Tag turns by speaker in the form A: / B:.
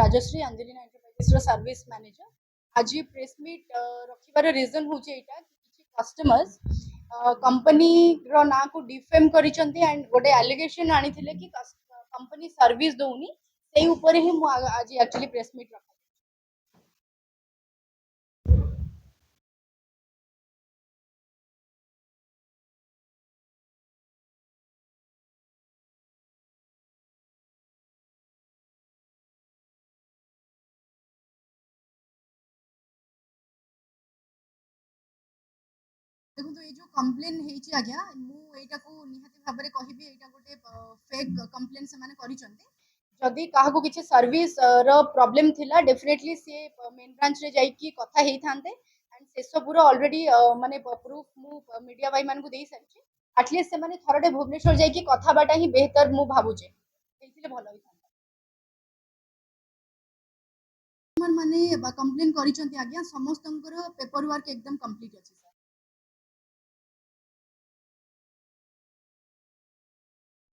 A: Rajshree Anjalina enterprises service manager. आज press meet रखिबार reason हूँ एटा कि कस्टमर्स कंपनी रो ना को डिफेम करिसंती एंड गोटे एलिगेशन आनिथिले कि कंपनी सर्विस दउनी सेही ऊपर ही मु आज एक्चुअली प्रेस मीट रखा। देखो तो ये जो कंप्लेन हेची आज्ञा मु एटा को निहाती भाबरे कहिबी एटा गोटे फेक कंप्लेन से माने करिसंती। जदि काहाको किछि सर्विस रो प्रॉब्लम थिला डेफिनेटली से मेन ब्रांच रे जाई कि कथा हेई थांते एंड से सब पूरा ऑलरेडी माने प्रूफ मु मीडिया भाई मान को देई सारिछि। एटलीस्ट से माने थरडे भुवनेश्वर जाई कि कथा बाटा ही बेहतर मु भाबुचे एथिले भलो होई थांता। माने कंप्लेन करिसंती आज्ञा समस्तंकर पेपर वर्क एकदम कंप्लीट अछि।